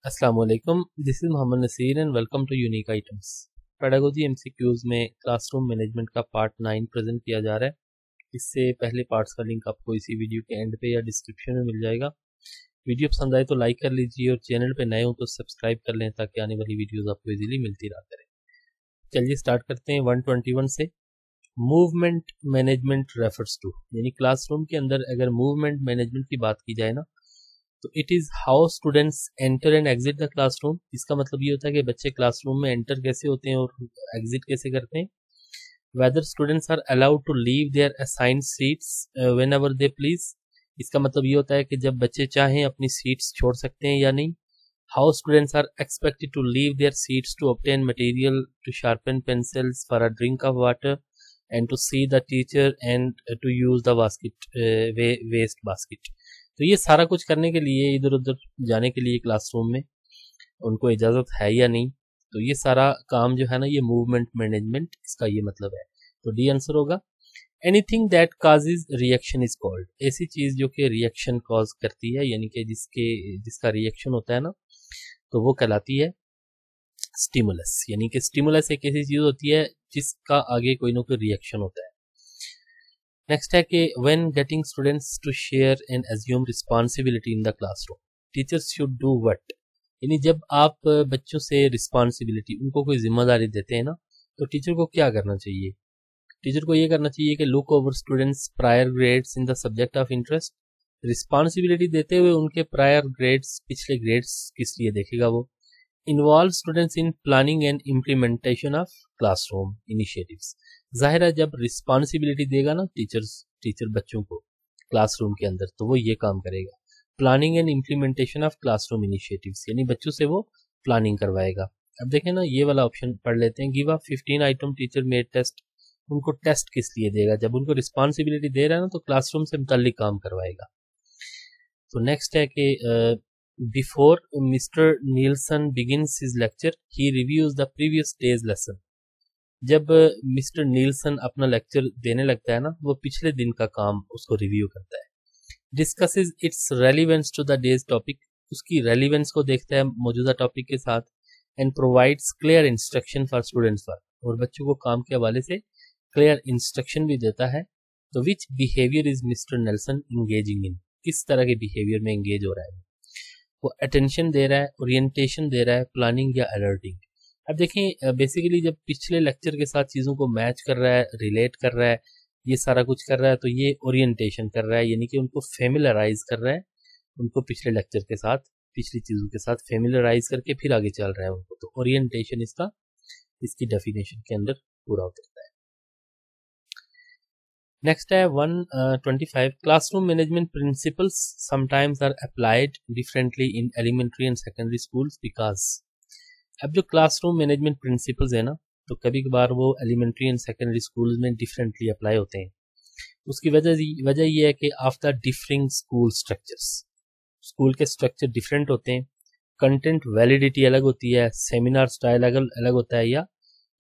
अस्सलाम वालेकुम, this is Mohammad Nasir and welcome to unique items. Pedagogy MCQs में क्लासरूम मैनेजमेंट का पार्ट 9 प्रेजेंट किया जा रहा है। इससे पहले पार्ट्स का लिंक आपको इसी वीडियो के एंड पे या डिस्क्रिप्शन में मिल जाएगा। वीडियो पसंद आए तो लाइक कर लीजिए और चैनल पे नए हो तो सब्सक्राइब कर लें ताकि आने वाली वीडियोस आपको इजीली मिलती रहा करें। चलिए स्टार्ट करते हैं 121 से। मूवमेंट मैनेजमेंट रेफर्स टू, यानी क्लासरूम के अंदर अगर मूवमेंट मैनेजमेंट की बात की जाए ना तो it is how students enter and exit the classroom. इसका मतलब ये होता है कि बच्चे क्लासरूम में एंटर कैसे होते हैं और एग्जिट कैसे करते हैं। Whether students are allowed to leave their assigned seats whenever they please. इसका मतलब ये होता है कि जब बच्चे चाहें अपनी सीट्स छोड़ सकते हैं या नहीं। How students are expected to leave their seats to obtain material, to sharpen pencils, for a drink of water and to see the teacher and to use the basket waste basket. तो ये सारा कुछ करने के लिए, इधर उधर जाने के लिए क्लासरूम में उनको इजाज़त है या नहीं। तो ये सारा काम जो है ना, ये मूवमेंट मैनेजमेंट, इसका ये मतलब है। तो डी आंसर होगा। Anything that causes reaction is called, ऐसी चीज़ जो कि रिएक्शन कॉज करती है, यानी कि जिसका रिएक्शन होता है ना, तो वो कहलाती है स्टिमुलस। यानी कि स्टिमुलस एक ऐसी चीज़ होती है जिसका आगे कोई ना कोई रिएक्शन होता है। नेक्स्ट है कि when getting students to share and assume responsibility in the classroom, teachers should do what. यानी जब आप बच्चों से रिस्पॉन्सिबिलिटी, उनको कोई जिम्मेदारी देते हैं ना, तो टीचर को क्या करना चाहिए? टीचर को ये करना चाहिए कि look over students prior grades in the subject of interest. Responsibility देते हुए उनके प्रायर ग्रेड्स, पिछले ग्रेड्स किस लिए देखेगा वो। Involve students in planning and implementation of classroom initiatives. जाहिर है जब रिस्पॉन्सिबिलिटी देगा ना टीचर बच्चों को क्लासरूम के अंदर, तो वो ये काम करेगा, planning and implementation of classroom initiatives, यानी बच्चों से वो प्लानिंग करवाएगा। अब देखें ना, ये वाला ऑप्शन पढ़ लेते हैं। Give a 15 item teacher made test. उनको टेस्ट किस लिए देगा? जब उनको रिस्पॉन्सिबिलिटी दे रहा है ना, तो क्लासरूम से मुताल्लिक काम करवाएगा। तो नेक्स्ट है कि before mister Nielsen begins his lecture he reviews the previous days lesson. जब मिस्टर नीलसन अपना लेक्चर देने लगता है ना, वो पिछले दिन का काम उसको रिव्यू करता है। Discusses its relevance to the day's topic, उसकी रेलिवेंस को देखता है मौजूदा टॉपिक के साथ। And provides clear instruction for students work, और बच्चों को काम के हवाले से क्लियर इंस्ट्रक्शन भी देता है। तो which behaviour is Mr Nelson engaging in, किस तरह के बिहेवियर में इंगेज हो रहा है वो। अटेंशन दे रहा है, ओरिएंटेशन दे रहा है, प्लानिंग या अलर्टिंग। अब देखें बेसिकली जब पिछले लेक्चर के साथ चीज़ों को मैच कर रहा है, रिलेट कर रहा है, ये सारा कुछ कर रहा है, तो ये ओरिएंटेशन कर रहा है, यानी कि उनको फेमिलराइज कर रहा है, उनको पिछले लेक्चर के साथ, पिछली चीज़ों के साथ फेमिलराइज करके फिर आगे चल रहा है उनको। तो ओरिएंटेशन इसकी डेफिनेशन के अंदर पूरा उतरता है। नेक्स्ट है 125। Classroom management principles sometimes are applied differently in elementary and secondary schools because. अब जो क्लासरूम मैनेजमेंट प्रिंसिपल्स है ना, तो कभी कभार वो एलिमेंट्री एंड सेकेंडरी स्कूल्स में डिफरेंटली अप्लाई होते हैं। उसकी वजह ये है कि after differing school structures, school के स्ट्रक्चर डिफरेंट होते हैं, कंटेंट वैलिडिटी अलग होती है, सेमिनार स्टाइल अलग होता है, या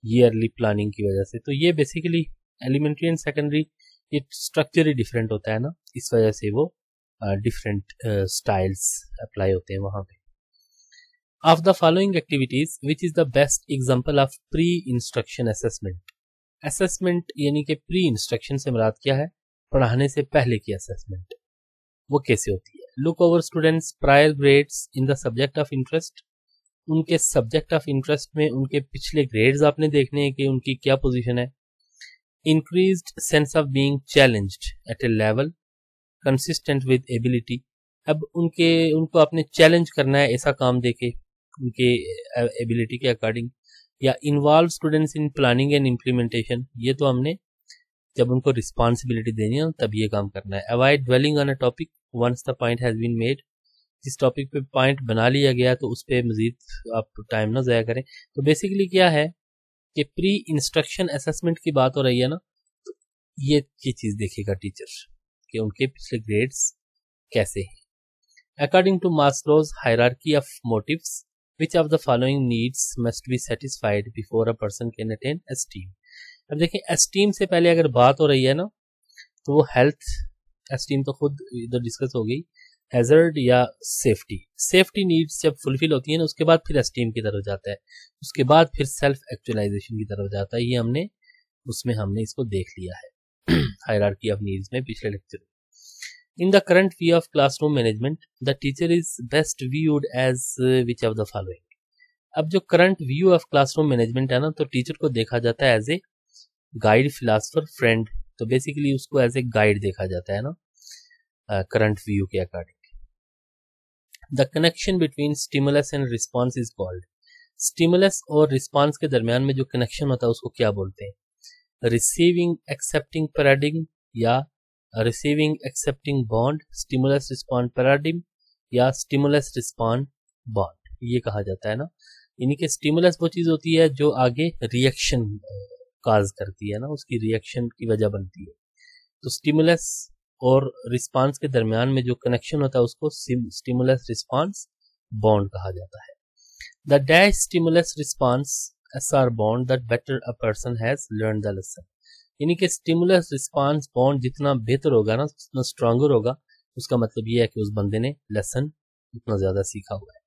ईयरली प्लानिंग की वजह से। तो ये बेसिकली एलिमेंट्री एंड सेकेंडरी, ये स्ट्रक्चर ही डिफरेंट होता है ना, इस वजह से वो डिफरेंट स्टाइल्स अप्लाई होते हैं वहाँ पे। Of the following activities which is the best example of pre instruction assessment. Assessment यानी कि प्री इंस्ट्रक्शन से मुराद क्या है? पढ़ाने से पहले की असेसमेंट। वो कैसे होती है? Look over students prior grades in the subject of interest. उनके सब्जेक्ट ऑफ इंटरेस्ट में उनके पिछले ग्रेड्स आपने देखने हैं कि उनकी क्या पोजीशन है। Increased sense of being challenged at a level consistent with ability. अब उनको आपने चैलेंज करना है ऐसा काम देके उनके एबिलिटी के अकॉर्डिंग। या involve students in planning and implementation, ये तो हमने जब उनको रिस्पॉन्सिबिलिटी देनी है तब ये काम करना है। Avoid dwelling on a topic once the point has been made. जिस टॉपिक पे पॉइंट बना लिया गया तो उस पर मजीद आप टाइम ना ज़ाया करें। तो बेसिकली क्या है कि प्री इंस्ट्रक्शन असेसमेंट की बात हो रही है ना, तो ये चीज़ देखेगा टीचर कि उनके पिछले ग्रेड्स कैसे हैं। According to Maslow's hierarchy of motives, which of the following needs must be satisfied before a person can attain esteem। अब देखिए एस्टीम से पहले अगर बात हो रही है ना, तो वो हेल्थ, एस्टीम तो खुद इधर डिस्कस हो गई, हैजर्ड या सेफ्टी। सेफ्टी नीड्स जब फुलफिल होती है ना उसके बाद फिर एस्टीम की तरफ जाता है, उसके बाद फिर सेल्फ एक्चुअलाइजेशन की तरफ जाता है। ये हमने इसको देख लिया है हायरार्की ऑफ नीड्स में पिछले लेक्चर में। In the current view of classroom management, the teacher is best viewed as which of the following। अब जो current view of classroom management है ना, तो टीचर को देखा जाता है as a guide, philosopher, friend. तो बेसिकली उसको एज ए गाइड देखा जाता है ना करंट व्यू के according. The connection between stimulus and response is called. Stimulus और रिस्पॉन्स के दरमियान में जो कनेक्शन होता है उसको क्या बोलते हैं? रिसीविंग एक्सेप्टिंग पैराडिग्म या receiving accepting bond, stimulus respond paradigm या स्टिमुलस रिस्पॉन्ड बॉन्ड, ये कहा जाता है ना। यानी कि स्टिमुलस वो चीज होती है जो आगे रिएक्शन काज करती है ना, उसकी रिएक्शन की वजह बनती है। तो स्टिमुलस और रिस्पांस के दरमियान में जो कनेक्शन होता है उसको स्टिमुलस रिस्पांस बॉन्ड कहा जाता है। The dash stimulus response SR bond that better a person has learn the lesson. यानी कि स्टिमुलस रिस्पांस बॉन्ड जितना बेहतर होगा ना, उतना स्ट्रांगर होगा, उसका मतलब ये है कि उस बंदे ने लेसन उतना ज्यादा सीखा हुआ है।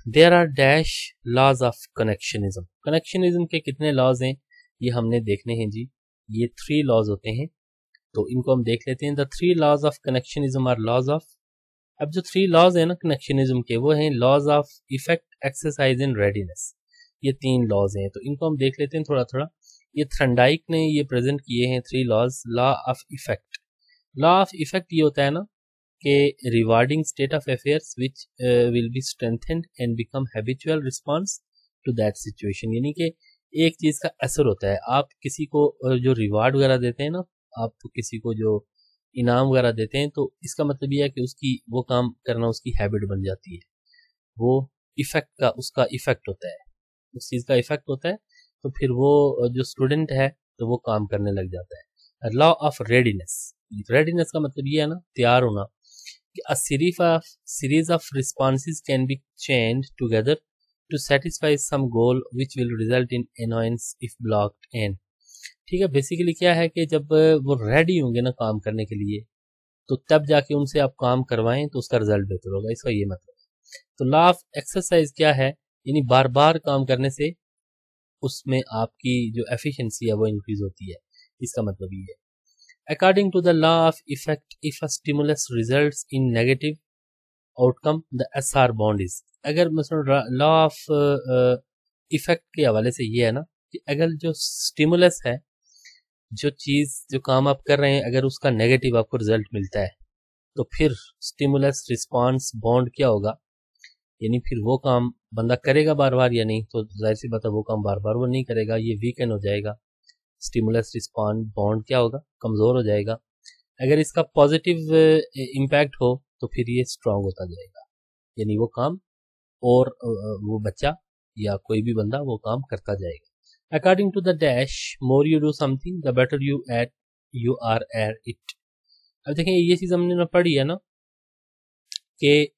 There are dash laws of connectionism. Connectionism के कितने लॉज हैं ये हमने देखने हैं जी। ये 3 लॉज होते हैं, तो इनको हम देख लेते हैं। The 3 laws of connectionism are laws of. अब जो 3 लॉज है ना कनेक्शनिज्म के, वो हैं laws of effect, exercise and readiness. ये 3 लॉज हैं, तो इनको हम देख लेते हैं थोड़ा थोड़ा। ये थर्नडाइक ने ये प्रेजेंट किए हैं 3 laws. Law of effect. Law of effect ये होता है ना कि rewarding state of affairs which will be strengthened and become habitual response to that situation. यानी कि एक चीज का असर होता है। आप किसी को जो रिवार्ड वगैरह देते हैं ना, आप किसी को जो इनाम वगैरह देते हैं, तो इसका मतलब यह है कि उसकी वो काम करना उसकी हैबिट बन जाती है। वो इफेक्ट का उसका इफेक्ट होता है, उस चीज का इफेक्ट होता है, तो फिर वो जो स्टूडेंट है तो वो काम करने लग जाता है। Law of readiness. रेडीनेस का मतलब ये है ना तैयार होना, कि a series of responses can be chained together to satisfy some goal which will result in annoyance if blocked in। ठीक है, बेसिकली क्या है कि जब वो रेडी होंगे ना काम करने के लिए, तो तब जाके उनसे आप काम करवाएं तो उसका रिजल्ट बेहतर होगा, इसका ये मतलब है। तो लॉ ऑफ एक्सरसाइज क्या है? यानी बार बार काम करने से उसमें आपकी जो एफिशिएंसी है वो इंक्रीज होती है, इसका मतलब ये है। According to the law of effect, if a stimulus results in negative outcome, the SR bond is। अगर मतलब लॉ ऑफ इफेक्ट के हवाले से ये है ना कि अगर जो स्टिमुलस है, जो चीज जो काम आप कर रहे हैं, अगर उसका नेगेटिव आपको रिजल्ट मिलता है, तो फिर स्टिमुलस रिस्पॉन्स बॉन्ड क्या होगा? यानी फिर वो काम बंदा करेगा बार बार या नहीं? तो जाहिर सी बात है वो काम बार बार वो नहीं करेगा, ये वीकन हो जाएगा। स्टिमुलस रिस्पॉन्ड बॉन्ड क्या होगा? कमजोर हो जाएगा। अगर इसका पॉजिटिव इम्पैक्ट हो तो फिर ये स्ट्रांग होता जाएगा, यानी वो काम और वो बच्चा या कोई भी बंदा वो काम करता जाएगा। According to the dash, more you do something the better you are at it. अब देखें ये चीज हमने ना पढ़ी है ना कि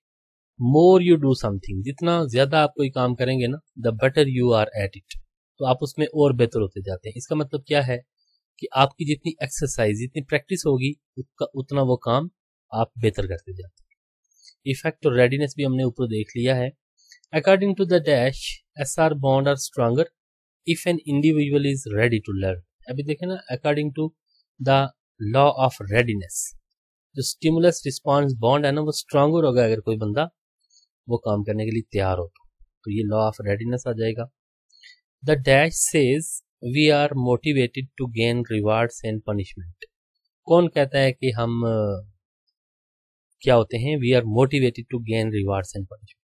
मोर यू डू समथिंग, जितना ज्यादा आप कोई काम करेंगे ना, the better you are at it, तो आप उसमें और बेहतर होते जाते हैं। इसका मतलब क्या है कि आपकी जितनी एक्सरसाइज, जितनी प्रैक्टिस होगी, उतना वो काम आप बेहतर करते जाते हैं। इफेक्ट और रेडीनेस भी हमने ऊपर देख लिया है। According to the dash, SR bond are stronger if an individual is ready to learn. अभी देखें ना, according to the law of readiness, जो स्टिमुलस रिस्पॉन्स बॉन्ड है ना, वो स्ट्रॉन्गर होगा अगर कोई बंदा वो काम करने के लिए तैयार हो, तो ये लॉ ऑफ रेडीनेस आ जाएगा। The dash says we are motivated to gain rewards and punishment. कौन कहता है कि हम क्या होते हैं? We are motivated to gain rewards and punishment.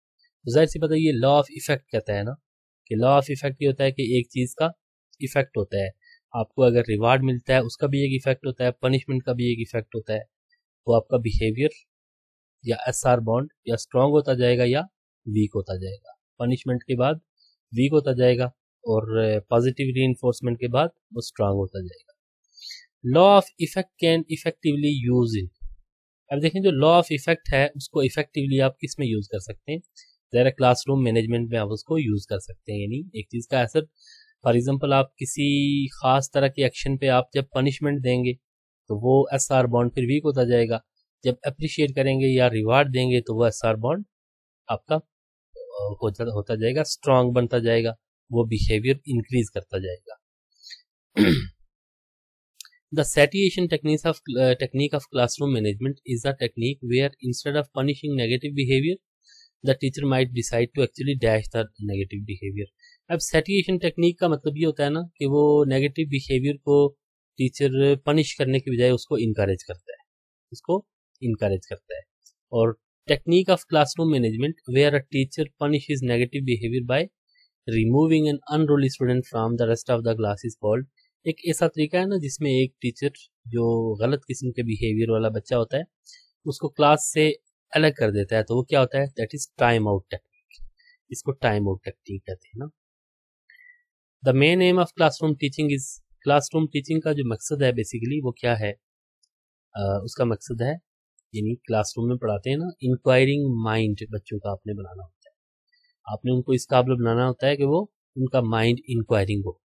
तो जाहिर सी पता है ये लॉ ऑफ इफेक्ट कहता है ना, कि लॉ ऑफ इफेक्ट ये होता है कि एक चीज का इफेक्ट होता है। आपको अगर रिवार्ड मिलता है उसका भी एक इफेक्ट होता है, पनिशमेंट का भी एक इफेक्ट होता है। तो आपका बिहेवियर या SR बॉन्ड या स्ट्रांग होता जाएगा या वीक होता जाएगा। पनिशमेंट के बाद वीक होता जाएगा और पॉजिटिव रीइंफोर्समेंट के बाद वो स्ट्रांग होता जाएगा। Law of effect can effectively use in. अब देखें जो लॉ ऑफ इफेक्ट है उसको इफेक्टिवली आप किस में यूज कर सकते हैं? ज़रा क्लासरूम मैनेजमेंट में आप उसको यूज कर सकते हैं। यानी एक चीज का असर, फॉर एग्जांपल आप किसी खास तरह के एक्शन पे आप जब पनिशमेंट देंगे तो वो SR बॉन्ड फिर वीक होता जाएगा। जब अप्रिशिएट करेंगे या रिवार्ड देंगे तो वह SR बॉन्ड आपका होता जाएगा, स्ट्रांग बनता जाएगा, वो बिहेवियर इंक्रीज करता जाएगा। The satiation technique of classroom management is a technique where instead of punishing negative behavior, the teacher might decide to actually dash the negative behavior. अब satiation technique का मतलब ये होता है ना कि वो negative behavior को टीचर पनिश करने की बजाय उसको इनकरेज करता है, और technique of classroom management where a teacher punishes negative behavior by removing an unruly student from the rest of the class is called, एक ऐसा तरीका है ना जिसमें एक टीचर जो गलत किस्म के बिहेवियर वाला बच्चा होता है उसको क्लास से अलग कर देता है, तो वो क्या होता है, that is time out technique. इसको टाइम आउट टेक्निक कहते हैं ना। The main M of classroom teaching is, classroom teaching का जो मकसद है बेसिकली वो क्या है, उसका मकसद है, यानी क्लासरूम में पढ़ाते हैं ना, इंक्वायरिंग माइंड बच्चों का आपने बनाना होता है, आपने उनको इस काबिल बनाना होता है कि वो उनका माइंड इंक्वायरिंग हो।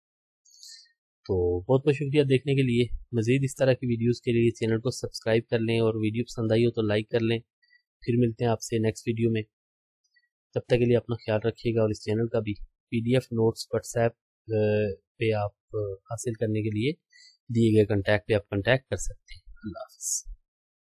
तो बहुत बहुत शुक्रिया देखने के लिए। मज़ीद इस तरह की वीडियोस के लिए चैनल को सब्सक्राइब कर लें, और वीडियो पसंद आई हो तो लाइक कर लें। फिर मिलते हैं आपसे नेक्स्ट वीडियो में, तब तक के लिए अपना ख्याल रखिएगा। और इस चैनल का भी PDF नोट्स व्हाट्सएप पे आप हासिल करने के लिए दिए गए कॉन्टैक्ट पे आप कॉन्टैक्ट कर सकते हैं। अल्लाह हाफ़िज़।